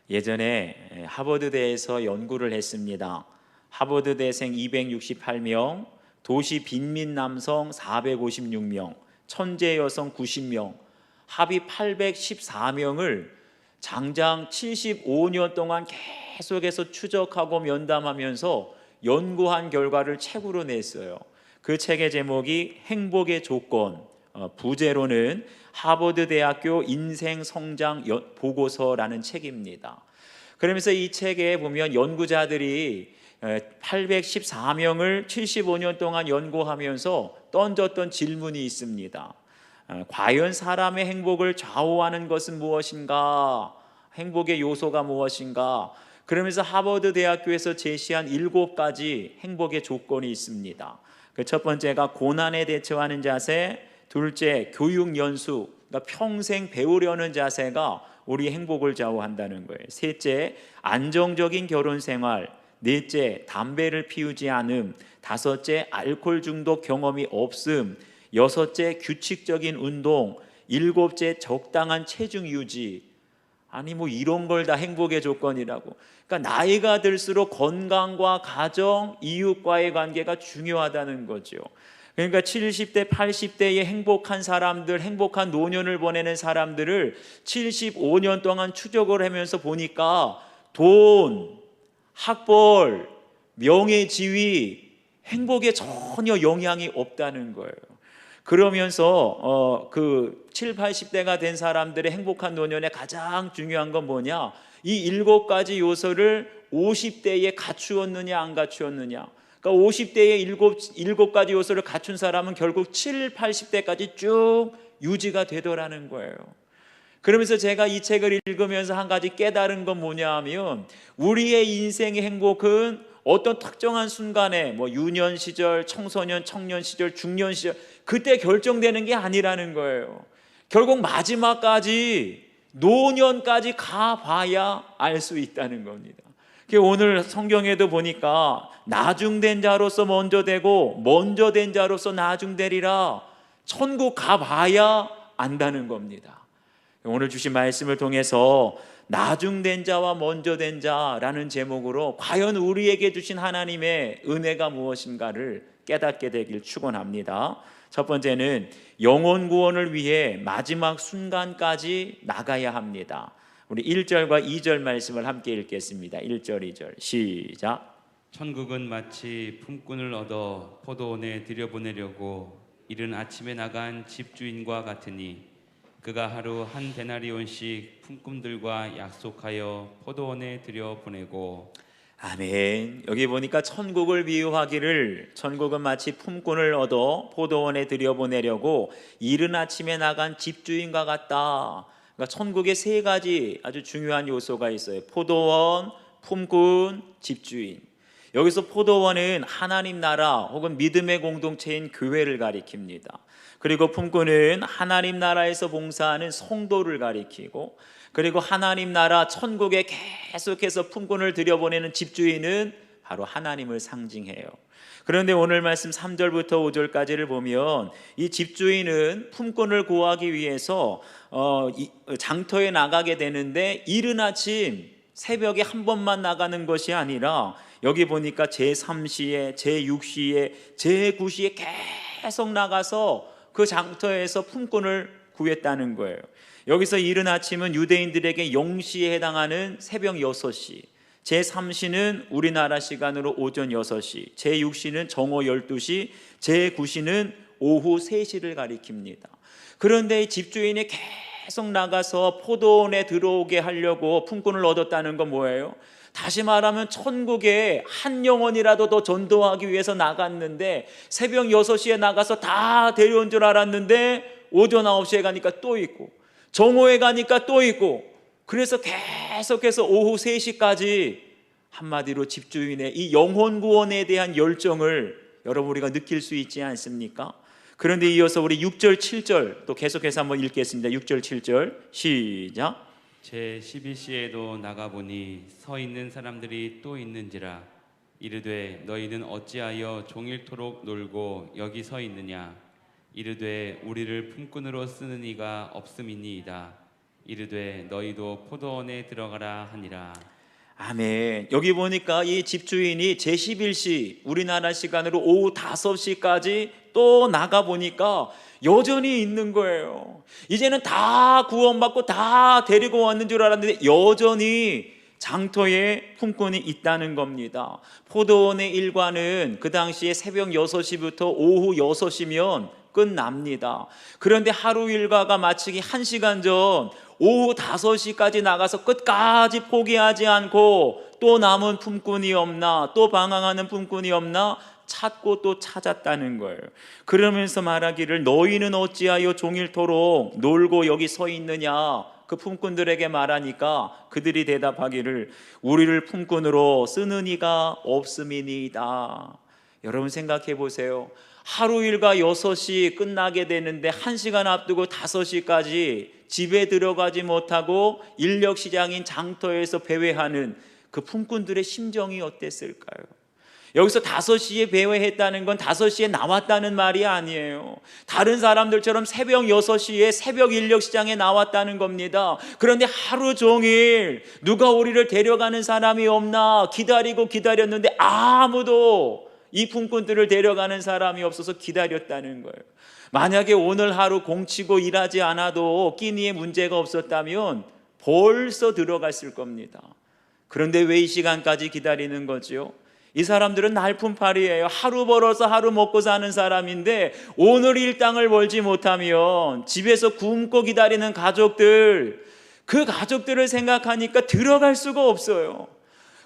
예전에 하버드대에서 연구를 했습니다. 하버드대생 268명, 도시 빈민 남성 456명, 천재 여성 90명, 합의 814명을 장장 75년 동안 계속해서 추적하고 면담하면서 연구한 결과를 책으로 냈어요. 그 책의 제목이 행복의 조건, 부제로는 하버드 대학교 인생 성장 보고서라는 책입니다. 그러면서 이 책에 보면 연구자들이 814명을 75년 동안 연구하면서 던졌던 질문이 있습니다. 과연 사람의 행복을 좌우하는 것은 무엇인가? 행복의 요소가 무엇인가? 그러면서 하버드 대학교에서 제시한 7가지 행복의 조건이 있습니다. 그 첫 번째가 고난에 대처하는 자세, 둘째 교육 연수, 그러니까 평생 배우려는 자세가 우리 행복을 좌우한다는 거예요. 셋째 안정적인 결혼 생활, 넷째 담배를 피우지 않음, 다섯째 알코올 중독 경험이 없음, 여섯째 규칙적인 운동, 일곱째 적당한 체중 유지. 아니 뭐 이런 걸 다 행복의 조건이라고. 그러니까 나이가 들수록 건강과 가정, 이웃과의 관계가 중요하다는 거죠. 그러니까 70대, 80대의 행복한 사람들, 행복한 노년을 보내는 사람들을 75년 동안 추적을 하면서 보니까 돈, 학벌, 명예, 지위, 행복에 전혀 영향이 없다는 거예요. 그러면서 그 7, 80대가 된 사람들의 행복한 노년에 가장 중요한 건 뭐냐? 이 7가지 요소를 50대에 갖추었느냐 안 갖추었느냐. 그러니까 50대에 7가지 요소를 갖춘 사람은 결국 7, 80대까지 쭉 유지가 되더라는 거예요. 그러면서 제가 이 책을 읽으면서 한 가지 깨달은 건 뭐냐 하면 우리의 인생의 행복은 어떤 특정한 순간에 뭐 유년 시절, 청소년, 청년 시절, 중년 시절 그때 결정되는 게 아니라는 거예요. 결국 마지막까지 노년까지 가봐야 알 수 있다는 겁니다. 오늘 성경에도 보니까 나중된 자로서 먼저 되고 먼저 된 자로서 나중되리라. 천국 가봐야 안다는 겁니다. 오늘 주신 말씀을 통해서 나중된 자와 먼저 된 자라는 제목으로 과연 우리에게 주신 하나님의 은혜가 무엇인가를 깨닫게 되길 축원합니다. 첫 번째는 영혼 구원을 위해 마지막 순간까지 나가야 합니다. 우리 1절과 2절 말씀을 함께 읽겠습니다. 1절, 2절 시작. 천국은 마치 품꾼을 얻어 포도원에 들여보내려고 이른 아침에 나간 집주인과 같으니 그가 하루 한 데나리온씩 품꾼들과 약속하여 포도원에 들여보내고. 아멘. 여기 보니까 천국을 비유하기를 천국은 마치 품꾼을 얻어 포도원에 들여보내려고 이른 아침에 나간 집주인과 같다. 그러니까 천국에 3가지 아주 중요한 요소가 있어요. 포도원, 품꾼, 집주인. 여기서 포도원은 하나님 나라 혹은 믿음의 공동체인 교회를 가리킵니다. 그리고 품꾼은 하나님 나라에서 봉사하는 성도를 가리키고, 그리고 하나님 나라 천국에 계속해서 품꾼을 들여보내는 집주인은 바로 하나님을 상징해요. 그런데 오늘 말씀 3절부터 5절까지를 보면 이 집주인은 품꾼을 구하기 위해서 장터에 나가게 되는데 이른 아침 새벽에 한 번만 나가는 것이 아니라 여기 보니까 제3시에, 제6시에, 제9시에 계속 나가서 그 장터에서 품꾼을 구했다는 거예요. 여기서 이른 아침은 유대인들에게 0시에 해당하는 새벽 6시, 제3시는 우리나라 시간으로 오전 6시, 제6시는 정오 12시, 제9시는 오후 3시를 가리킵니다. 그런데 집주인이 계속 나가서 포도원에 들어오게 하려고 품꾼을 얻었다는 건 뭐예요? 다시 말하면 천국에 한 영혼이라도 더 전도하기 위해서 나갔는데 새벽 6시에 나가서 다 데려온 줄 알았는데 오전 9시에 가니까 또 있고 정오에 가니까 또 있고, 그래서 계속해서 오후 3시까지 한마디로 집주인의 이 영혼 구원에 대한 열정을 여러분 우리가 느낄 수 있지 않습니까? 그런데 이어서 우리 6절 7절 또 계속해서 한번 읽겠습니다. 6절 7절 시작. 제12시에도 나가보니 서 있는 사람들이 또 있는지라. 이르되 너희는 어찌하여 종일토록 놀고 여기 서 있느냐. 이르되 우리를 품꾼으로 쓰는 이가 없음이니이다. 이르되 너희도 포도원에 들어가라 하니라. 아멘. 여기 보니까 이 집주인이 제11시 우리나라 시간으로 오후 5시까지 또 나가 보니까 여전히 있는 거예요. 이제는 다 구원받고 다 데리고 왔는 줄 알았는데 여전히 장터에 품꾼이 있다는 겁니다. 포도원의 일과는 그 당시에 새벽 6시부터 오후 6시면 끝납니다. 그런데 하루 일과가 마치기 1시간 전 오후 5시까지 나가서 끝까지 포기하지 않고 또 남은 품꾼이 없나, 또 방황하는 품꾼이 없나 찾고 또 찾았다는 거예요. 그러면서 말하기를 너희는 어찌하여 종일토록 놀고 여기 서 있느냐. 그 품꾼들에게 말하니까 그들이 대답하기를 우리를 품꾼으로 쓰는 이가 없음이니이다. 여러분 생각해 보세요. 하루 일과 6시 끝나게 되는데 1시간 앞두고 5시까지 집에 들어가지 못하고 인력시장인 장터에서 배회하는 그 품꾼들의 심정이 어땠을까요? 여기서 5시에 배회했다는 건 5시에 나왔다는 말이 아니에요. 다른 사람들처럼 새벽 6시에 새벽 인력시장에 나왔다는 겁니다. 그런데 하루 종일 누가 우리를 데려가는 사람이 없나 기다리고 기다렸는데 아무도 이 품꾼들을 데려가는 사람이 없어서 기다렸다는 거예요. 만약에 오늘 하루 공치고 일하지 않아도 끼니에 문제가 없었다면 벌써 들어갔을 겁니다. 그런데 왜 이 시간까지 기다리는 거죠? 이 사람들은 날품팔이에요. 하루 벌어서 하루 먹고 사는 사람인데 오늘 일당을 벌지 못하면 집에서 굶고 기다리는 가족들, 그 가족들을 생각하니까 들어갈 수가 없어요.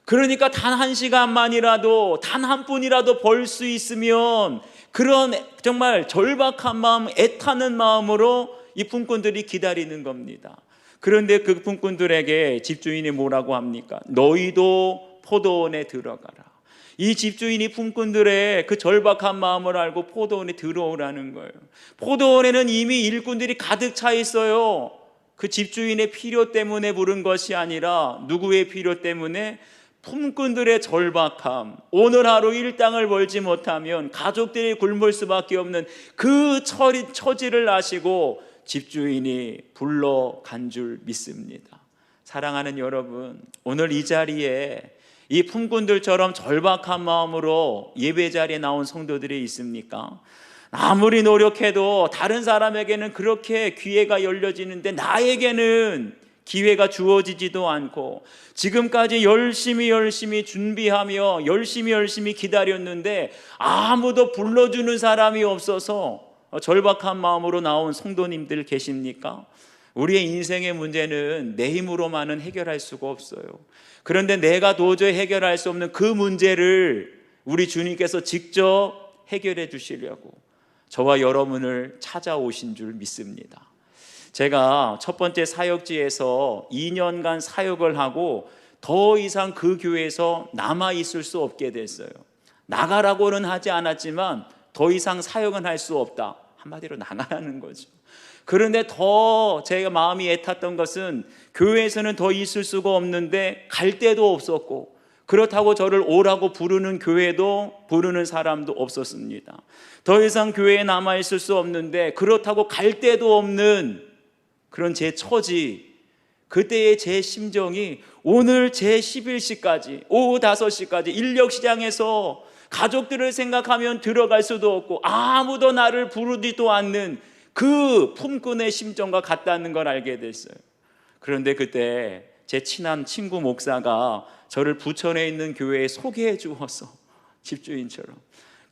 그러니까 단 1시간만이라도 단 한 분이라도 벌 수 있으면 그런 정말 절박한 마음, 애타는 마음으로 이 품꾼들이 기다리는 겁니다. 그런데 그 품꾼들에게 집주인이 뭐라고 합니까? 너희도 포도원에 들어가라. 이 집주인이 품꾼들의 그 절박한 마음을 알고 포도원에 들어오라는 거예요. 포도원에는 이미 일꾼들이 가득 차 있어요. 그 집주인의 필요 때문에 부른 것이 아니라 누구의 필요 때문에? 품꾼들의 절박함, 오늘 하루 일당을 벌지 못하면 가족들이 굶을 수밖에 없는 그 처지를 아시고 집주인이 불러간 줄 믿습니다. 사랑하는 여러분, 오늘 이 자리에 이 품꾼들처럼 절박한 마음으로 예배 자리에 나온 성도들이 있습니까? 아무리 노력해도 다른 사람에게는 그렇게 기회가 열려지는데 나에게는 기회가 주어지지도 않고 지금까지 열심히 준비하며 열심히 기다렸는데 아무도 불러주는 사람이 없어서 절박한 마음으로 나온 성도님들 계십니까? 우리의 인생의 문제는 내 힘으로만은 해결할 수가 없어요. 그런데 내가 도저히 해결할 수 없는 그 문제를 우리 주님께서 직접 해결해 주시려고 저와 여러분을 찾아오신 줄 믿습니다. 제가 첫 번째 사역지에서 2년간 사역을 하고 더 이상 그 교회에서 남아 있을 수 없게 됐어요. 나가라고는 하지 않았지만 더 이상 사역은 할 수 없다. 한마디로 나가라는 거죠. 그런데 더 제가 마음이 애탔던 것은 교회에서는 더 있을 수가 없는데 갈 데도 없었고 그렇다고 저를 오라고 부르는 교회도 부르는 사람도 없었습니다. 더 이상 교회에 남아 있을 수 없는데 그렇다고 갈 데도 없는 그런 제 처지, 그때의 제 심정이 오늘 제 11시까지 오후 5시까지 인력시장에서 가족들을 생각하면 들어갈 수도 없고 아무도 나를 부르지도 않는 그 품꾼의 심정과 같다는 걸 알게 됐어요. 그런데 그때 제 친한 친구 목사가 저를 부천에 있는 교회에 소개해 주어서 집주인처럼,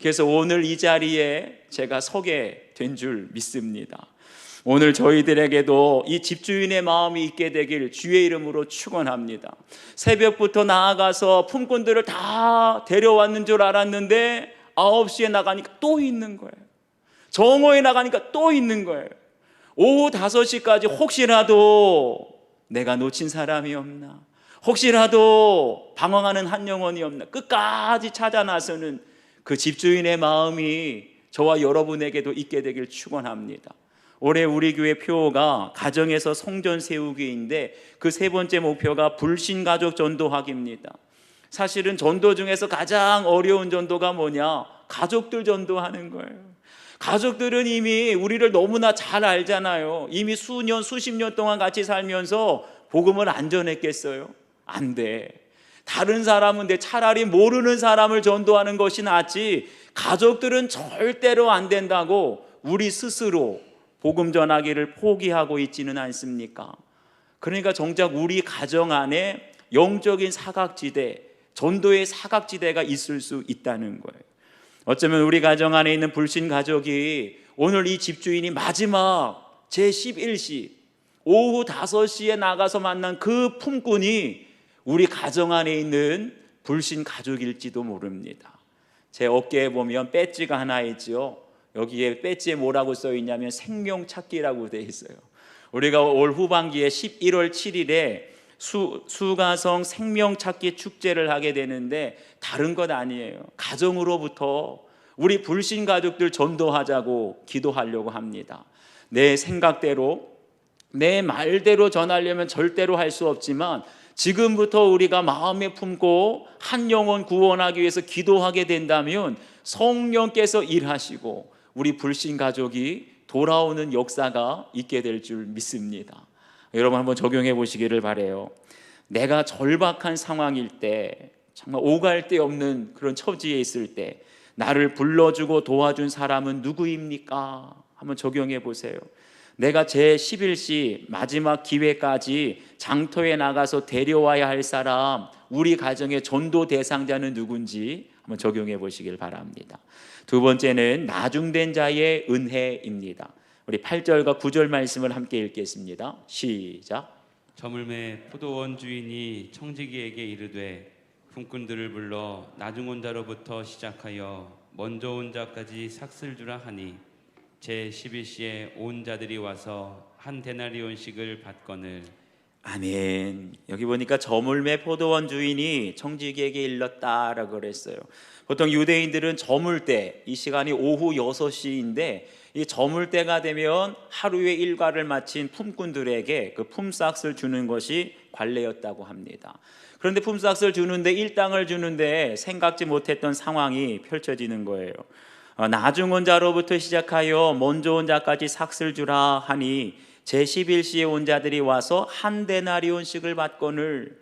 그래서 오늘 이 자리에 제가 서게 된 줄 믿습니다. 오늘 저희들에게도 이 집주인의 마음이 있게 되길 주의 이름으로 축원합니다. 새벽부터 나아가서 품꾼들을 다 데려왔는 줄 알았는데 9시에 나가니까 또 있는 거예요. 정오에 나가니까 또 있는 거예요. 오후 5시까지 혹시라도 내가 놓친 사람이 없나, 혹시라도 방황하는 한 영혼이 없나 끝까지 찾아 나서는 그 집주인의 마음이 저와 여러분에게도 있게 되길 축원합니다. 올해 우리 교회 표어가 가정에서 성전 세우기인데 그 세 번째 목표가 불신가족 전도하기입니다. 사실은 전도 중에서 가장 어려운 전도가 뭐냐? 가족들 전도하는 거예요. 가족들은 이미 우리를 너무나 잘 알잖아요. 이미 수년, 수십 년 동안 같이 살면서 복음을 안 전했겠어요? 안 돼. 다른 사람은 돼. 차라리 모르는 사람을 전도하는 것이 낫지. 가족들은 절대로 안 된다고 우리 스스로 복음 전하기를 포기하고 있지는 않습니까? 그러니까 정작 우리 가정 안에 영적인 사각지대, 전도의 사각지대가 있을 수 있다는 거예요. 어쩌면 우리 가정 안에 있는 불신 가족이 오늘 이 집주인이 마지막 제11시 오후 5시에 나가서 만난 그 품꾼이 우리 가정 안에 있는 불신 가족일지도 모릅니다. 제 어깨에 보면 배지가 하나 있죠. 여기에 배지에 뭐라고 써 있냐면 생명 찾기라고 돼 있어요. 우리가 올 후반기에 11월 7일에 수가성 생명 찾기 축제를 하게 되는데 다른 것 아니에요. 가정으로부터 우리 불신 가족들 전도하자고 기도하려고 합니다. 내 생각대로, 내 말대로 전하려면 절대로 할 수 없지만 지금부터 우리가 마음에 품고 한 영혼 구원하기 위해서 기도하게 된다면 성령께서 일하시고 우리 불신 가족이 돌아오는 역사가 있게 될 줄 믿습니다. 여러분 한번 적용해 보시기를 바라요. 내가 절박한 상황일 때, 정말 오갈 데 없는 그런 처지에 있을 때 나를 불러주고 도와준 사람은 누구입니까? 한번 적용해 보세요. 내가 제11시 마지막 기회까지 장터에 나가서 데려와야 할 사람, 우리 가정의 전도 대상자는 누군지 한번 적용해 보시길 바랍니다. 두 번째는 나중된 자의 은혜입니다. 우리 8절과 9절 말씀을 함께 읽겠습니다. 시작. 저물매 포도원 주인이 청지기에게 이르되 품꾼들을 불러 나중 온 자로부터 시작하여 먼저 온 자까지 삭슬 주라 하니 제11시에 온 자들이 와서 한 데나리온씩을 받거늘. 아멘. 여기 보니까 저물매 포도원 주인이 청지기에게 일렀다라고 그랬어요. 보통 유대인들은 저물 때, 이 시간이 오후 6시인데 이 저물 때가 되면 하루의 일과를 마친 품꾼들에게 그 품삯을 주는 것이 관례였다고 합니다. 그런데 품삯을 주는데 일당을 주는데 생각지 못했던 상황이 펼쳐지는 거예요. 나중 온 자로부터 시작하여 먼저 온 자까지 삭슬 주라 하니 제11시에 온 자들이 와서 한 데나리온씩을 받거늘.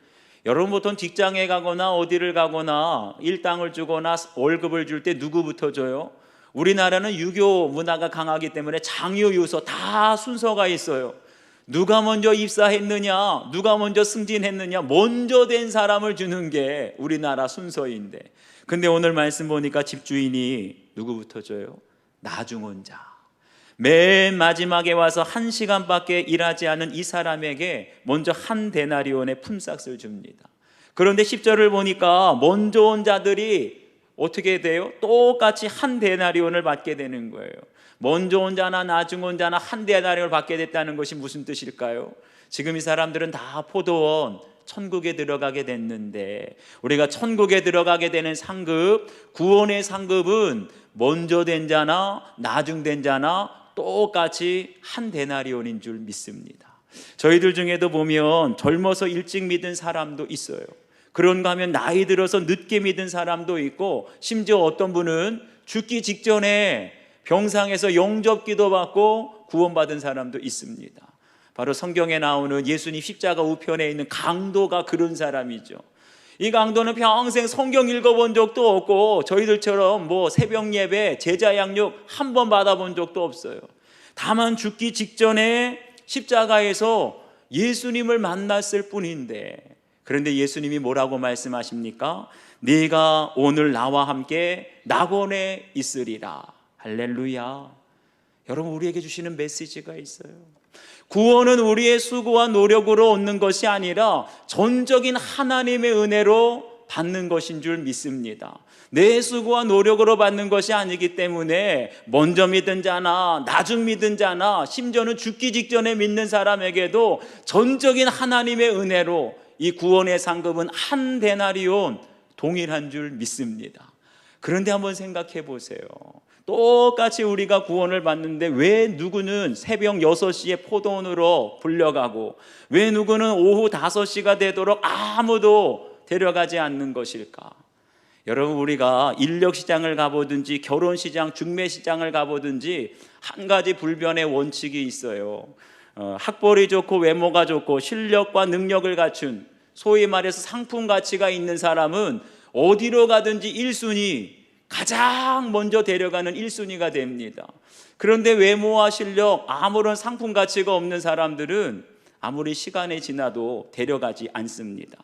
여러분 보통 직장에 가거나 어디를 가거나 일당을 주거나 월급을 줄 때 누구부터 줘요? 우리나라는 유교 문화가 강하기 때문에 장유 유서 다 순서가 있어요. 누가 먼저 입사했느냐, 누가 먼저 승진했느냐, 먼저 된 사람을 주는 게 우리나라 순서인데, 근데 오늘 말씀 보니까 집주인이 누구부터 줘요? 나중 온 자, 맨 마지막에 와서 1시간밖에 일하지 않은 이 사람에게 먼저 한 데나리온의 품삯을 줍니다. 그런데 10절을 보니까 먼저 온 자들이 어떻게 돼요? 똑같이 한 데나리온을 받게 되는 거예요. 먼저 온 자나 나중 온 자나 한 데나리온을 받게 됐다는 것이 무슨 뜻일까요? 지금 이 사람들은 다 포도원 천국에 들어가게 됐는데, 우리가 천국에 들어가게 되는 상급, 구원의 상급은 먼저 된 자나 나중 된 자나 똑같이 한 데나리온인 줄 믿습니다. 저희들 중에도 보면 젊어서 일찍 믿은 사람도 있어요. 그런가 하면 나이 들어서 늦게 믿은 사람도 있고, 심지어 어떤 분은 죽기 직전에 병상에서 영접기도 받고 구원받은 사람도 있습니다. 바로 성경에 나오는 예수님 십자가 우편에 있는 강도가 그런 사람이죠. 이 강도는 평생 성경 읽어본 적도 없고 저희들처럼 뭐 새벽 예배, 제자 양육 한 번 받아본 적도 없어요. 다만 죽기 직전에 십자가에서 예수님을 만났을 뿐인데, 그런데 예수님이 뭐라고 말씀하십니까? 네가 오늘 나와 함께 낙원에 있으리라. 할렐루야. 여러분, 우리에게 주시는 메시지가 있어요. 구원은 우리의 수고와 노력으로 얻는 것이 아니라 전적인 하나님의 은혜로 받는 것인 줄 믿습니다. 내 수고와 노력으로 받는 것이 아니기 때문에 먼저 믿은 자나 나중 믿은 자나 심지어는 죽기 직전에 믿는 사람에게도 전적인 하나님의 은혜로 이 구원의 상급은 한 데나리온 동일한 줄 믿습니다. 그런데 한번 생각해 보세요. 똑같이 우리가 구원을 받는데 왜 누구는 새벽 6시에 포도원으로 불려가고 왜 누구는 오후 5시가 되도록 아무도 데려가지 않는 것일까? 여러분, 우리가 인력시장을 가보든지 결혼시장, 중매시장을 가보든지 한 가지 불변의 원칙이 있어요. 학벌이 좋고 외모가 좋고 실력과 능력을 갖춘, 소위 말해서 상품 가치가 있는 사람은 어디로 가든지 1순위, 가장 먼저 데려가는 1순위가 됩니다. 그런데 외모와 실력, 아무런 상품 가치가 없는 사람들은 아무리 시간이 지나도 데려가지 않습니다.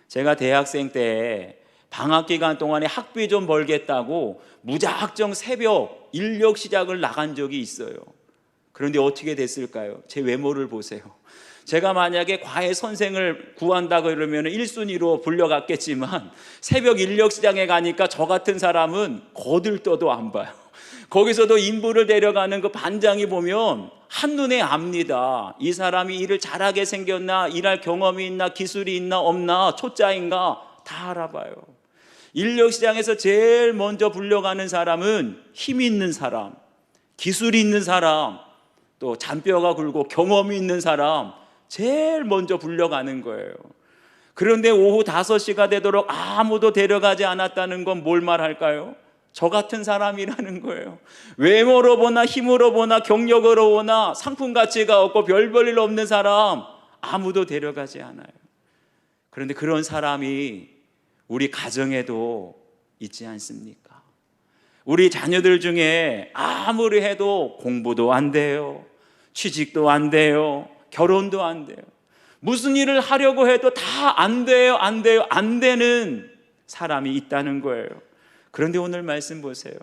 제가 대학생 때 방학 기간 동안에 학비 좀 벌겠다고 무작정 새벽 인력 시장을 나간 적이 있어요. 그런데 어떻게 됐을까요? 제 외모를 보세요. 제가 만약에 과외 선생을 구한다 그러면 1순위로 불려갔겠지만 새벽 인력 시장에 가니까 저 같은 사람은 거들떠도 안 봐요. 거기서도 인부를 데려가는 그 반장이 보면 한눈에 압니다. 이 사람이 일을 잘하게 생겼나, 일할 경험이 있나, 기술이 있나 없나, 초짜인가 다 알아봐요. 인력시장에서 제일 먼저 불려가는 사람은 힘 있는 사람, 기술이 있는 사람, 또 잔뼈가 굵고 경험이 있는 사람 제일 먼저 불려가는 거예요. 그런데 오후 5시가 되도록 아무도 데려가지 않았다는 건 뭘 말할까요? 저 같은 사람이라는 거예요. 외모로 보나 힘으로 보나 경력으로 보나 상품 가치가 없고 별 볼 일 없는 사람 아무도 데려가지 않아요. 그런데 그런 사람이 우리 가정에도 있지 않습니까? 우리 자녀들 중에 아무리 해도 공부도 안 돼요, 취직도 안 돼요, 결혼도 안 돼요. 무슨 일을 하려고 해도 다 안 돼요, 안 돼요, 안 되는 사람이 있다는 거예요. 그런데 오늘 말씀 보세요.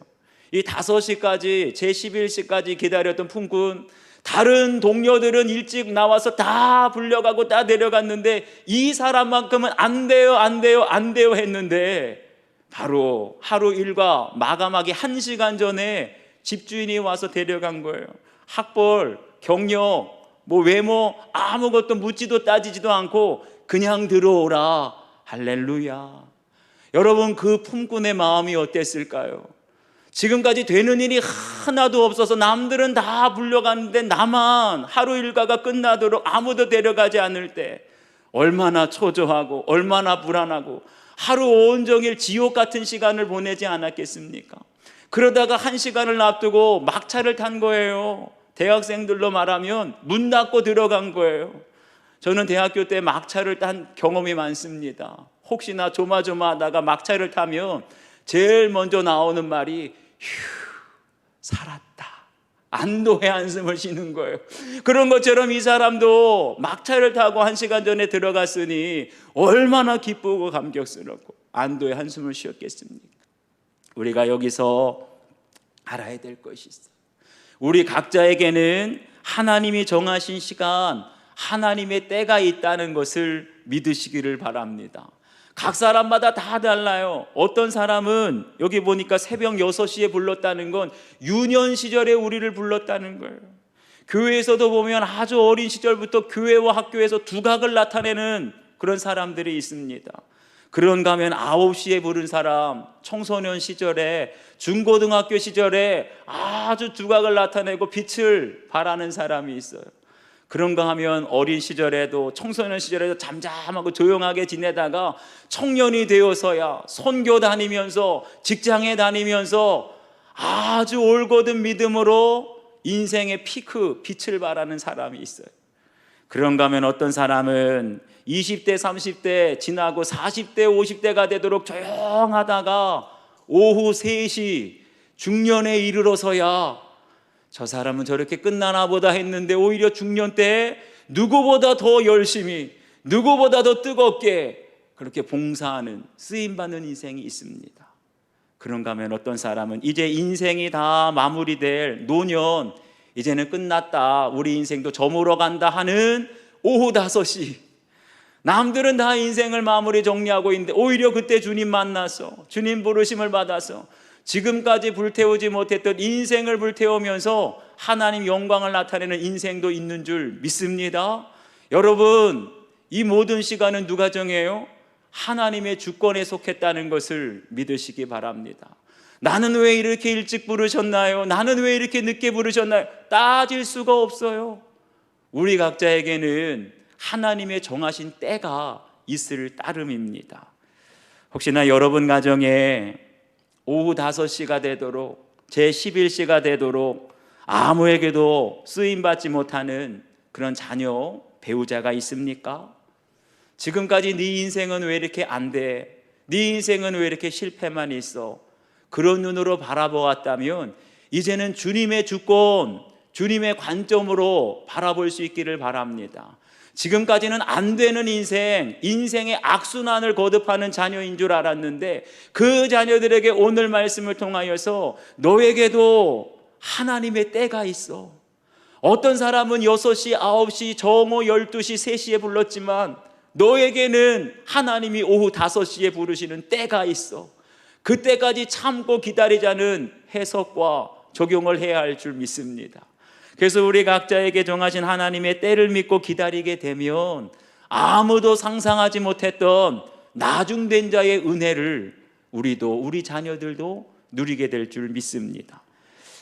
이 5시까지, 제11시까지 기다렸던 품꾼, 다른 동료들은 일찍 나와서 다 불려가고 다 데려갔는데 이 사람만큼은 안 돼요, 안 돼요, 안 돼요 했는데 바로 하루 일과 마감하기 1시간 전에 집주인이 와서 데려간 거예요. 학벌, 경력, 외모 아무것도 묻지도 따지지도 않고 그냥 들어오라. 할렐루야. 여러분, 그 품꾼의 마음이 어땠을까요? 지금까지 되는 일이 하나도 없어서 남들은 다 불려가는데 나만 하루 일과가 끝나도록 아무도 데려가지 않을 때 얼마나 초조하고 얼마나 불안하고 하루 온종일 지옥 같은 시간을 보내지 않았겠습니까? 그러다가 1시간을 앞두고 막차를 탄 거예요. 대학생들로 말하면 문 닫고 들어간 거예요. 저는 대학교 때 막차를 탄 경험이 많습니다. 혹시나 조마조마하다가 막차를 타면 제일 먼저 나오는 말이 휴, 살았다. 안도의 한숨을 쉬는 거예요. 그런 것처럼 이 사람도 막차를 타고 1시간 전에 들어갔으니 얼마나 기쁘고 감격스럽고 안도의 한숨을 쉬었겠습니까? 우리가 여기서 알아야 될 것이 있어요. 우리 각자에게는 하나님이 정하신 시간, 하나님의 때가 있다는 것을 믿으시기를 바랍니다. 각 사람마다 다 달라요. 어떤 사람은 여기 보니까 새벽 6시에 불렀다는 건 유년 시절에 우리를 불렀다는 거예요. 교회에서도 보면 아주 어린 시절부터 교회와 학교에서 두각을 나타내는 그런 사람들이 있습니다. 그런가 하면 9시에 부른 사람, 청소년 시절에, 중고등학교 시절에 아주 두각을 나타내고 빛을 발하는 사람이 있어요. 그런가 하면 어린 시절에도, 청소년 시절에도 잠잠하고 조용하게 지내다가 청년이 되어서야 선교 다니면서, 직장에 다니면서 아주 올곧은 믿음으로 인생의 피크, 빛을 발하는 사람이 있어요. 그런가 하면 어떤 사람은 20대, 30대 지나고 40대, 50대가 되도록 조용하다가 오후 3시 중년에 이르러서야 저 사람은 저렇게 끝나나 보다 했는데 오히려 중년 때 누구보다 더 열심히, 누구보다 더 뜨겁게 그렇게 봉사하는, 쓰임받는 인생이 있습니다. 그런가 하면 어떤 사람은 이제 인생이 다 마무리될 노년, 이제는 끝났다, 우리 인생도 저물어 간다 하는 오후 5시, 남들은 다 인생을 마무리 정리하고 있는데 오히려 그때 주님 만나서, 주님 부르심을 받아서 지금까지 불태우지 못했던 인생을 불태우면서 하나님 영광을 나타내는 인생도 있는 줄 믿습니다. 여러분, 이 모든 시간은 누가 정해요? 하나님의 주권에 속했다는 것을 믿으시기 바랍니다. 나는 왜 이렇게 일찍 부르셨나요? 나는 왜 이렇게 늦게 부르셨나요? 따질 수가 없어요. 우리 각자에게는 하나님의 정하신 때가 있을 따름입니다. 혹시나 여러분 가정에 오후 5시가 되도록 제 11시가 되도록 아무에게도 쓰임받지 못하는 그런 자녀, 배우자가 있습니까? 지금까지 네 인생은 왜 이렇게 안 돼? 네 인생은 왜 이렇게 실패만 있어? 그런 눈으로 바라보았다면 이제는 주님의 주권, 주님의 관점으로 바라볼 수 있기를 바랍니다. 지금까지는 안 되는 인생, 인생의 악순환을 거듭하는 자녀인 줄 알았는데 그 자녀들에게 오늘 말씀을 통하여서 너에게도 하나님의 때가 있어. 어떤 사람은 6시, 9시, 정오 12시, 3시에 불렀지만 너에게는 하나님이 오후 5시에 부르시는 때가 있어. 그때까지 참고 기다리자는 해석과 적용을 해야 할 줄 믿습니다. 그래서 우리 각자에게 정하신 하나님의 때를 믿고 기다리게 되면 아무도 상상하지 못했던 나중된 자의 은혜를 우리도, 우리 자녀들도 누리게 될 줄 믿습니다.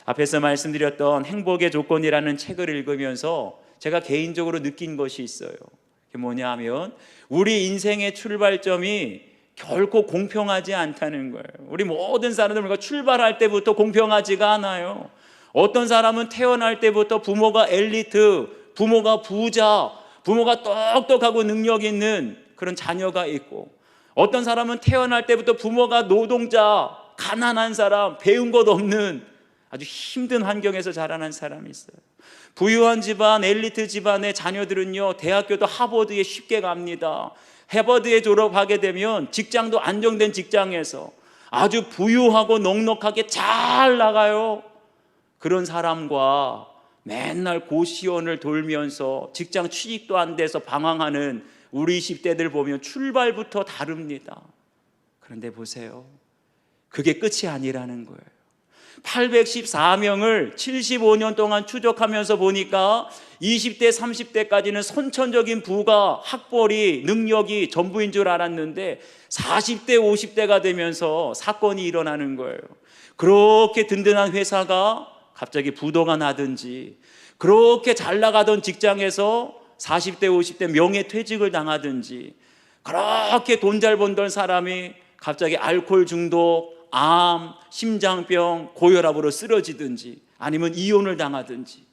앞에서 말씀드렸던 행복의 조건이라는 책을 읽으면서 제가 개인적으로 느낀 것이 있어요. 그게 뭐냐 하면 우리 인생의 출발점이 결코 공평하지 않다는 거예요. 우리 모든 사람들 출발할 때부터 공평하지가 않아요. 어떤 사람은 태어날 때부터 부모가 엘리트, 부모가 부자, 부모가 똑똑하고 능력 있는 그런 자녀가 있고, 어떤 사람은 태어날 때부터 부모가 노동자, 가난한 사람, 배운 것 없는 아주 힘든 환경에서 자라난 사람이 있어요. 부유한 집안, 엘리트 집안의 자녀들은요, 대학교도 하버드에 쉽게 갑니다. 하버드에 졸업하게 되면 직장도 안정된 직장에서 아주 부유하고 넉넉하게 잘 나가요. 그런 사람과 맨날 고시원을 돌면서 직장 취직도 안 돼서 방황하는 우리 20대들 보면 출발부터 다릅니다. 그런데 보세요, 그게 끝이 아니라는 거예요. 814명을 75년 동안 추적하면서 보니까 20대, 30대까지는 선천적인 부가, 학벌이, 능력이 전부인 줄 알았는데 40대, 50대가 되면서 사건이 일어나는 거예요. 그렇게 든든한 회사가 갑자기 부도가 나든지, 그렇게 잘 나가던 직장에서 40대, 50대 명예퇴직을 당하든지, 그렇게 돈 잘 번던 사람이 갑자기 알코올 중독, 암, 심장병, 고혈압으로 쓰러지든지 아니면 이혼을 당하든지,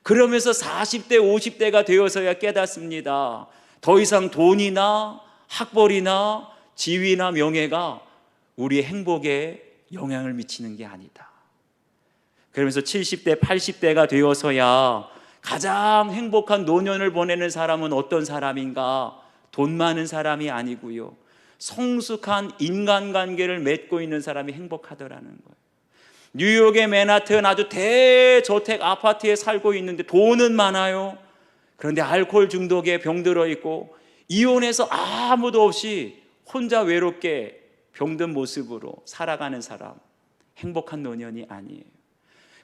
그러면서 40대, 50대가 되어서야 깨닫습니다. 더 이상 돈이나 학벌이나 지위나 명예가 우리의 행복에 영향을 미치는 게 아니다. 그러면서 70대, 80대가 되어서야 가장 행복한 노년을 보내는 사람은 어떤 사람인가? 돈 많은 사람이 아니고요, 성숙한 인간관계를 맺고 있는 사람이 행복하더라는 거예요. 뉴욕의 맨하튼 아주 대저택 아파트에 살고 있는데 돈은 많아요. 그런데 알코올 중독에 병들어 있고 이혼해서 아무도 없이 혼자 외롭게 병든 모습으로 살아가는 사람, 행복한 노년이 아니에요.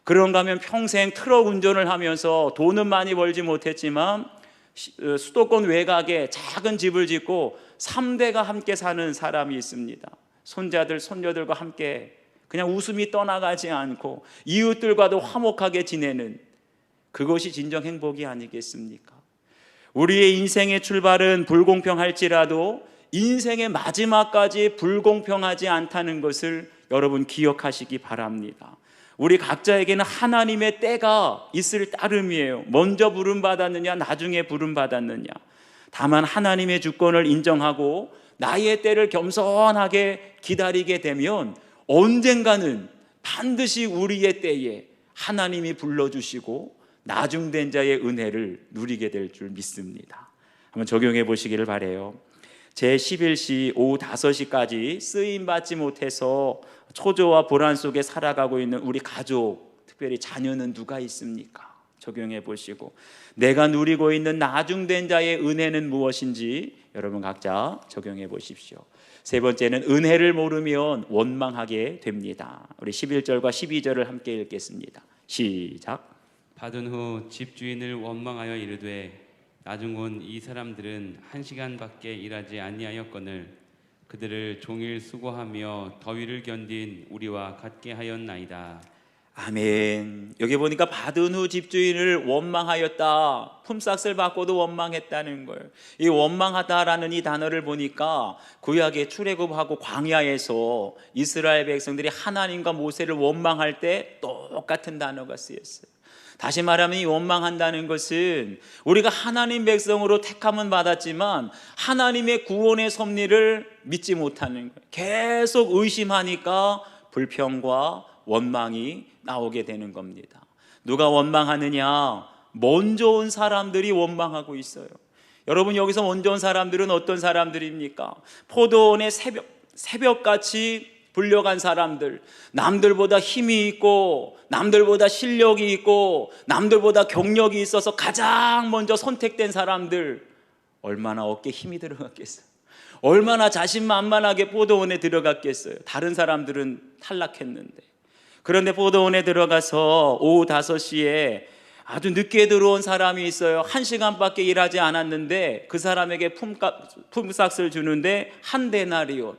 그런가 하면 평생 트럭 운전을 하면서 돈은 많이 벌지 못했지만 수도권 외곽에 작은 집을 짓고 3대가 함께 사는 사람이 있습니다. 손자들, 손녀들과 함께 그냥 웃음이 떠나가지 않고 이웃들과도 화목하게 지내는, 그것이 진정 행복이 아니겠습니까? 우리의 인생의 출발은 불공평할지라도 인생의 마지막까지 불공평하지 않다는 것을 여러분 기억하시기 바랍니다. 우리 각자에게는 하나님의 때가 있을 따름이에요. 먼저 부름받았느냐, 나중에 부름받았느냐. 다만 하나님의 주권을 인정하고 나의 때를 겸손하게 기다리게 되면 언젠가는 반드시 우리의 때에 하나님이 불러주시고 나중된 자의 은혜를 누리게 될 줄 믿습니다. 한번 적용해 보시기를 바라요. 제 11시 오후 5시까지 쓰임받지 못해서 초조와 불안 속에 살아가고 있는 우리 가족, 특별히 자녀는 누가 있습니까? 적용해 보시고 내가 누리고 있는 나중된 자의 은혜는 무엇인지 여러분 각자 적용해 보십시오. 세 번째는 은혜를 모르면 원망하게 됩니다. 우리 11절과 12절을 함께 읽겠습니다. 시작. 받은 후 집주인을 원망하여 이르되 나중 온 이 사람들은 1시간밖에 일하지 아니하였거늘 그들을 종일 수고하며 더위를 견딘 우리와 같게 하였나이다. 아멘. 여기 보니까 받은 후 집주인을 원망하였다. 품삯을 받고도 원망했다는 거예요. 이 원망하다라는 이 단어를 보니까 구약의 출애굽하고 광야에서 이스라엘 백성들이 하나님과 모세를 원망할 때 똑같은 단어가 쓰였어요. 다시 말하면 이 원망한다는 것은 우리가 하나님 백성으로 택함은 받았지만 하나님의 구원의 섭리를 믿지 못하는 거예요. 계속 의심하니까 불평과 원망이 나오게 되는 겁니다. 누가 원망하느냐? 먼저 온 사람들이 원망하고 있어요. 여러분, 여기서 먼저 온 사람들은 어떤 사람들입니까? 포도원의 새벽같이 불려간 사람들, 남들보다 힘이 있고 남들보다 실력이 있고 남들보다 경력이 있어서 가장 먼저 선택된 사람들, 얼마나 어깨에 힘이 들어갔겠어요? 얼마나 자신만만하게 포도원에 들어갔겠어요? 다른 사람들은 탈락했는데. 그런데 포도원에 들어가서 오후 5시에 아주 늦게 들어온 사람이 있어요. 1시간밖에 일하지 않았는데 그 사람에게 품삯을 주는데 한 데나리온.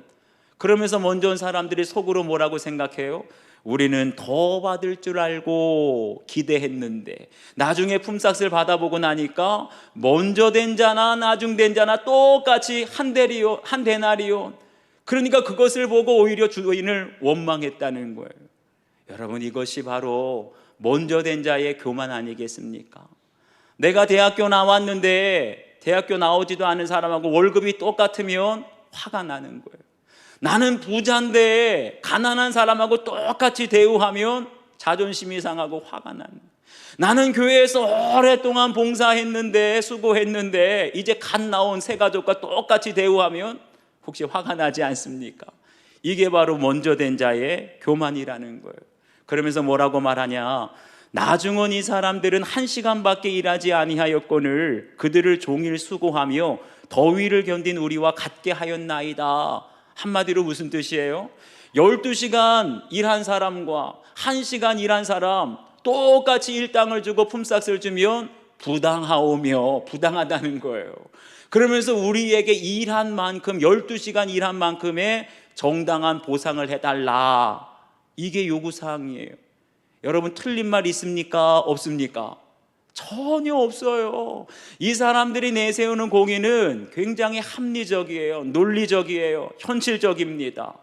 그러면서 먼저 온 사람들이 속으로 뭐라고 생각해요? 우리는 더 받을 줄 알고 기대했는데 나중에 품삯을 받아보고 나니까 먼저 된 자나 나중 된 자나 똑같이 한 데나리온. 그러니까 그것을 보고 오히려 주인을 원망했다는 거예요. 여러분, 이것이 바로 먼저 된 자의 교만 아니겠습니까? 내가 대학교 나왔는데 대학교 나오지도 않은 사람하고 월급이 똑같으면 화가 나는 거예요. 나는 부자인데 가난한 사람하고 똑같이 대우하면 자존심이 상하고 화가 나는 거예요. 나는 교회에서 오랫동안 봉사했는데 수고했는데 이제 갓 나온 새 가족과 똑같이 대우하면 혹시 화가 나지 않습니까? 이게 바로 먼저 된 자의 교만이라는 거예요. 그러면서 뭐라고 말하냐? 나중은 이 사람들은 1시간밖에 일하지 아니하였거늘 그들을 종일 수고하며 더위를 견딘 우리와 같게 하였나이다. 한마디로 무슨 뜻이에요? 12시간 일한 사람과 1시간 일한 사람 똑같이 일당을 주고 품삯을 주면 부당하오며 부당하다는 거예요. 그러면서 우리에게 일한 만큼 12시간 일한 만큼의 정당한 보상을 해달라. 이게 요구사항이에요. 여러분, 틀린 말 있습니까? 없습니까? 전혀 없어요. 이 사람들이 내세우는 공의는 굉장히 합리적이에요. 논리적이에요. 현실적입니다.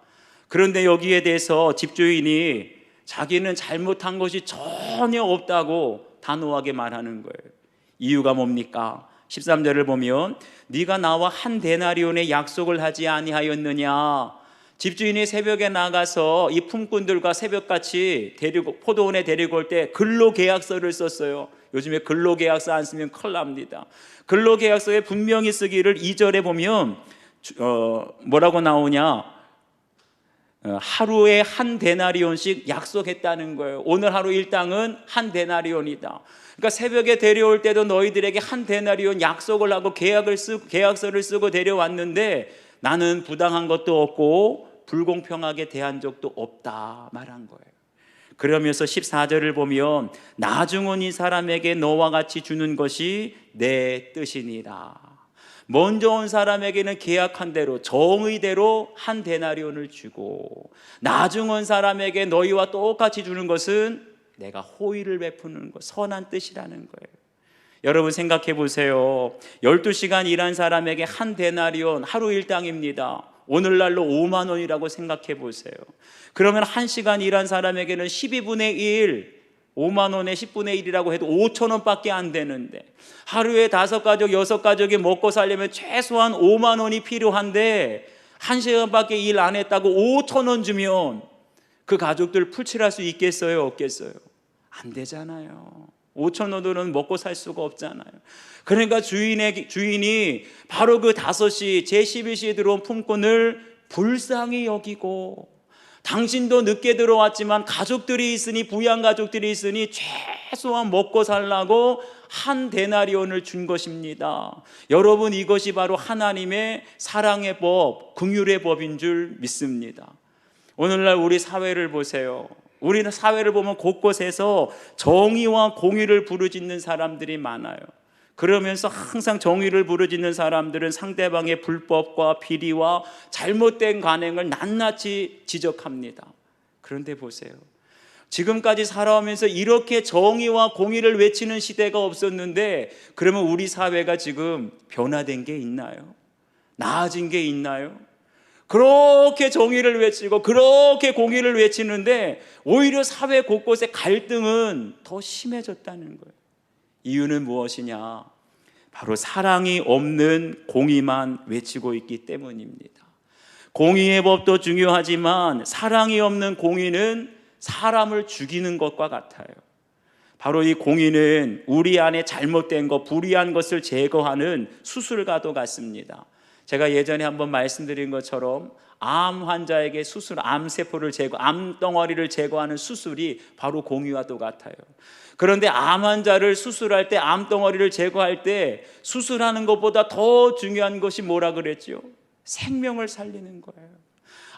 그런데 여기에 대해서 집주인이 자기는 잘못한 것이 전혀 없다고 단호하게 말하는 거예요. 이유가 뭡니까? 13절을 보면 네가 나와 한 데나리온의 약속을 하지 아니하였느냐? 집주인이 새벽에 나가서 이 품꾼들과 새벽같이 포도원에 데리고 올 때 근로계약서를 썼어요. 요즘에 근로계약서 안 쓰면 큰일 납니다. 근로계약서에 분명히 쓰기를 2절에 보면 뭐라고 나오냐? 하루에 한 데나리온씩 약속했다는 거예요. 오늘 하루 일당은 한 데나리온이다. 그러니까 새벽에 데려올 때도 너희들에게 한 데나리온 약속을 하고 계약서를 쓰고 데려왔는데 나는 부당한 것도 없고 불공평하게 대한 적도 없다 말한 거예요. 그러면서 14절을 보면 나중은 이 사람에게 너와 같이 주는 것이 내 뜻이니라. 먼저 온 사람에게는 계약한 대로 정의대로 한 데나리온을 주고 나중 온 사람에게 너희와 똑같이 주는 것은 내가 호의를 베푸는 것, 선한 뜻이라는 거예요. 여러분 생각해 보세요. 12시간 일한 사람에게 한 데나리온 하루 일당입니다. 오늘날로 5만 원이라고 생각해 보세요. 그러면 1시간 일한 사람에게는 12분의 1, 5만 원에 10분의 1이라고 해도 5천 원밖에 안 되는데 하루에 5가족, 6가족이 먹고 살려면 최소한 5만 원이 필요한데 1시간밖에 일 안 했다고 5천 원 주면 그 가족들 풀칠할 수 있겠어요? 없겠어요? 안 되잖아요. 5천 원으로는 먹고 살 수가 없잖아요. 그러니까 주인이 바로 그 5시 제11시에 들어온 품꾼을 불쌍히 여기고 당신도 늦게 들어왔지만 가족들이 있으니 부양 가족들이 있으니 최소한 먹고 살라고 한 데나리온을 준 것입니다. 여러분, 이것이 바로 하나님의 사랑의 법, 긍휼의 법인 줄 믿습니다. 오늘날 우리 사회를 보세요. 우리는 사회를 보면 곳곳에서 정의와 공의를 부르짖는 사람들이 많아요. 그러면서 항상 정의를 부르짖는 사람들은 상대방의 불법과 비리와 잘못된 관행을 낱낱이 지적합니다. 그런데 보세요. 지금까지 살아오면서 이렇게 정의와 공의를 외치는 시대가 없었는데, 그러면 우리 사회가 지금 변화된 게 있나요? 나아진 게 있나요? 그렇게 정의를 외치고 그렇게 공의를 외치는데 오히려 사회 곳곳에 갈등은 더 심해졌다는 거예요. 이유는 무엇이냐? 바로 사랑이 없는 공의만 외치고 있기 때문입니다. 공의의 법도 중요하지만 사랑이 없는 공의는 사람을 죽이는 것과 같아요. 바로 이 공의는 우리 안에 잘못된 것, 불의한 것을 제거하는 수술과도 같습니다. 제가 예전에 한번 말씀드린 것처럼 암 환자에게 암세포를 암덩어리를 제거하는 수술이 바로 공의와도 같아요. 그런데 암 환자를 수술할 때, 암덩어리를 제거할 때 수술하는 것보다 더 중요한 것이 뭐라 그랬죠? 생명을 살리는 거예요.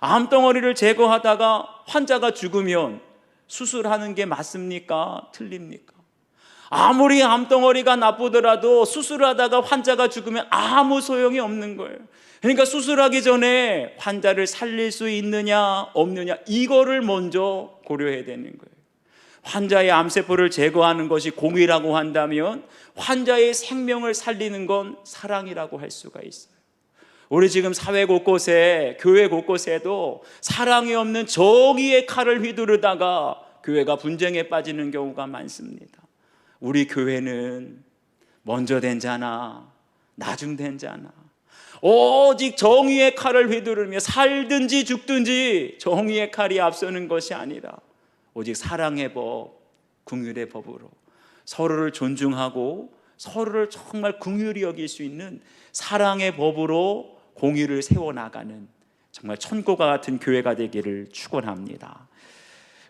암덩어리를 제거하다가 환자가 죽으면 수술하는 게 맞습니까? 틀립니까? 아무리 암덩어리가 나쁘더라도 수술하다가 환자가 죽으면 아무 소용이 없는 거예요. 그러니까 수술하기 전에 환자를 살릴 수 있느냐 없느냐, 이거를 먼저 고려해야 되는 거예요. 환자의 암세포를 제거하는 것이 공의라고 한다면 환자의 생명을 살리는 건 사랑이라고 할 수가 있어요. 우리 지금 사회 곳곳에, 교회 곳곳에도 사랑이 없는 정의의 칼을 휘두르다가 교회가 분쟁에 빠지는 경우가 많습니다. 우리 교회는 먼저 된 자나 나중 된 자나 오직 정의의 칼을 휘두르며 살든지 죽든지 정의의 칼이 앞서는 것이 아니라 오직 사랑의 법, 긍휼의 법으로 서로를 존중하고 서로를 정말 긍휼히 여길 수 있는 사랑의 법으로 공의를 세워나가는 정말 천국과 같은 교회가 되기를 축원합니다.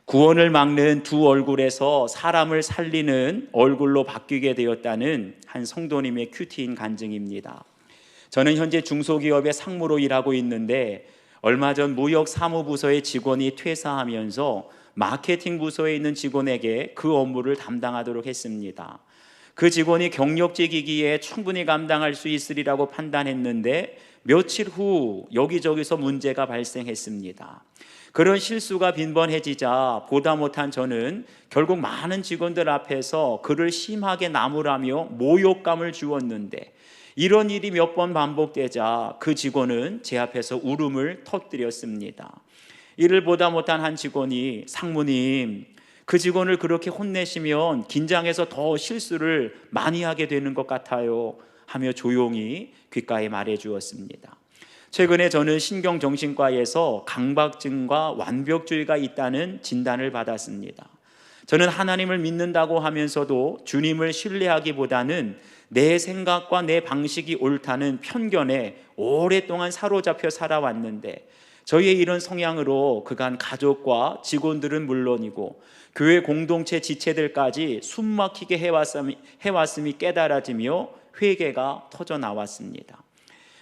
구원을 막는 두 얼굴에서 사람을 살리는 얼굴로 바뀌게 되었다는 한 성도님의 큐티인 간증입니다. 저는 현재 중소기업의 상무로 일하고 있는데 얼마 전 무역사무부서의 직원이 퇴사하면서 마케팅 부서에 있는 직원에게 그 업무를 담당하도록 했습니다. 그 직원이 경력직이기에 충분히 감당할 수 있으리라고 판단했는데 며칠 후 여기저기서 문제가 발생했습니다. 그런 실수가 빈번해지자 보다 못한 저는 결국 많은 직원들 앞에서 그를 심하게 나무라며 모욕감을 주었는데, 이런 일이 몇 번 반복되자 그 직원은 제 앞에서 울음을 터뜨렸습니다. 이를 보다 못한 한 직원이 상무님, 그 직원을 그렇게 혼내시면 긴장해서 더 실수를 많이 하게 되는 것 같아요 하며 조용히 귓가에 말해 주었습니다. 최근에 저는 신경정신과에서 강박증과 완벽주의가 있다는 진단을 받았습니다. 저는 하나님을 믿는다고 하면서도 주님을 신뢰하기보다는 내 생각과 내 방식이 옳다는 편견에 오랫동안 사로잡혀 살아왔는데, 저희의 이런 성향으로 그간 가족과 직원들은 물론이고 교회 공동체 지체들까지 숨막히게 해왔음이 깨달아지며 회개가 터져 나왔습니다.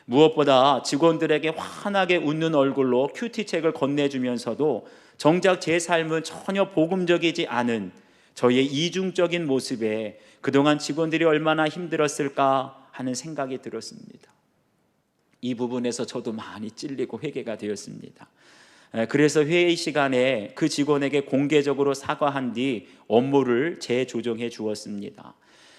무엇보다 직원들에게 환하게 웃는 얼굴로 큐티책을 건네주면서도 정작 제 삶은 전혀 복음적이지 않은 저희의 이중적인 모습에 그동안 직원들이 얼마나 힘들었을까 하는 생각이 들었습니다. 이 부분에서 저도 많이 찔리고 회개가 되었습니다. 그래서 회의 시간에 그 직원에게 공개적으로 사과한 뒤 업무를 재조정해 주었습니다.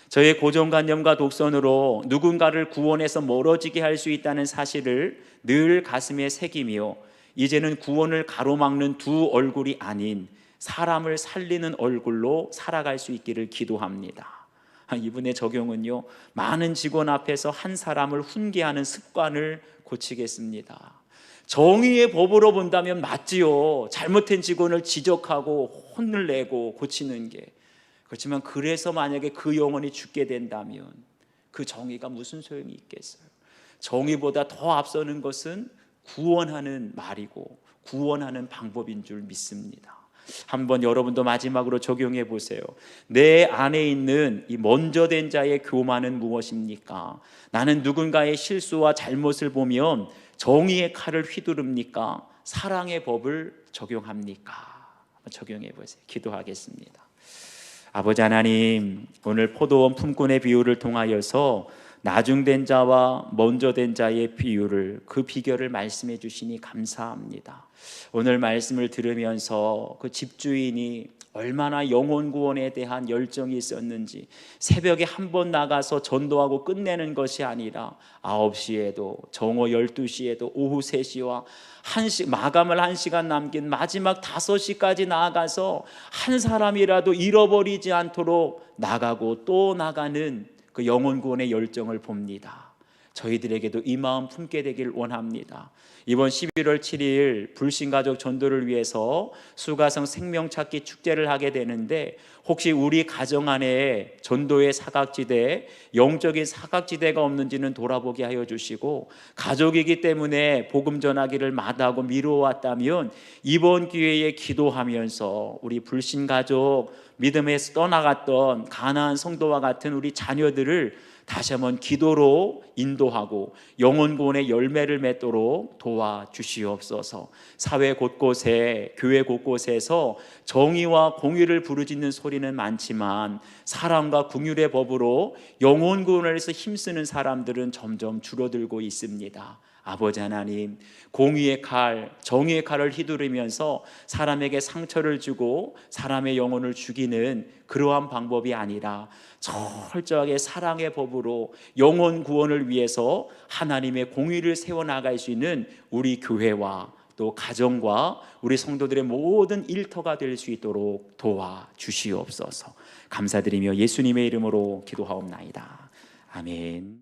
저의 고정관념과 독선으로 누군가를 구원해서 멀어지게 할 수 있다는 사실을 늘 가슴에 새기며 이제는 구원을 가로막는 두 얼굴이 아닌 사람을 살리는 얼굴로 살아갈 수 있기를 기도합니다. 이분의 적용은요, 많은 직원 앞에서 한 사람을 훈계하는 습관을 고치겠습니다. 정의의 법으로 본다면 맞지요. 잘못된 직원을 지적하고 혼을 내고 고치는 게. 그렇지만 그래서 만약에 그 영혼이 죽게 된다면 그 정의가 무슨 소용이 있겠어요? 정의보다 더 앞서는 것은 구원하는 말이고 구원하는 방법인 줄 믿습니다. 한번 여러분도 마지막으로 적용해 보세요. 내 안에 있는 이 먼저 된 자의 교만은 무엇입니까? 나는 누군가의 실수와 잘못을 보면 정의의 칼을 휘두릅니까? 사랑의 법을 적용합니까? 적용해 보세요. 기도하겠습니다. 아버지 하나님, 오늘 포도원 품꾼의 비유를 통하여서 나중된 자와 먼저 된 자의 비유를, 그 비결을 말씀해 주시니 감사합니다. 오늘 말씀을 들으면서 그 집주인이 얼마나 영혼 구원에 대한 열정이 있었는지, 새벽에 한 번 나가서 전도하고 끝내는 것이 아니라 9시에도 정오 12시에도 오후 3시와 마감을 1시간 남긴 마지막 5시까지 나아가서 한 사람이라도 잃어버리지 않도록 나가고 또 나가는 그 영혼 구원의 열정을 봅니다. 저희들에게도 이 마음 품게 되길 원합니다. 이번 11월 7일 불신가족 전도를 위해서 수가성 생명찾기 축제를 하게 되는데, 혹시 우리 가정 안에 전도의 사각지대, 영적인 사각지대가 없는지는 돌아보게 하여 주시고, 가족이기 때문에 복음 전하기를 마다하고 미루어왔다면 이번 기회에 기도하면서 우리 불신가족, 믿음에서 떠나갔던 가나안 성도와 같은 우리 자녀들을 다시 한번 기도로 인도하고 영혼 구원의 열매를 맺도록 도와주시옵소서. 사회 곳곳에, 교회 곳곳에서 정의와 공의를 부르짖는 소리는 많지만 사랑과 긍휼의 법으로 영혼 구원을 위해서 힘쓰는 사람들은 점점 줄어들고 있습니다. 아버지 하나님, 공의의 칼, 정의의 칼을 휘두르면서 사람에게 상처를 주고 사람의 영혼을 죽이는 그러한 방법이 아니라 철저하게 사랑의 법으로 영혼 구원을 위해서 하나님의 공의를 세워나갈 수 있는 우리 교회와 또 가정과 우리 성도들의 모든 일터가 될 수 있도록 도와주시옵소서. 감사드리며 예수님의 이름으로 기도하옵나이다. 아멘.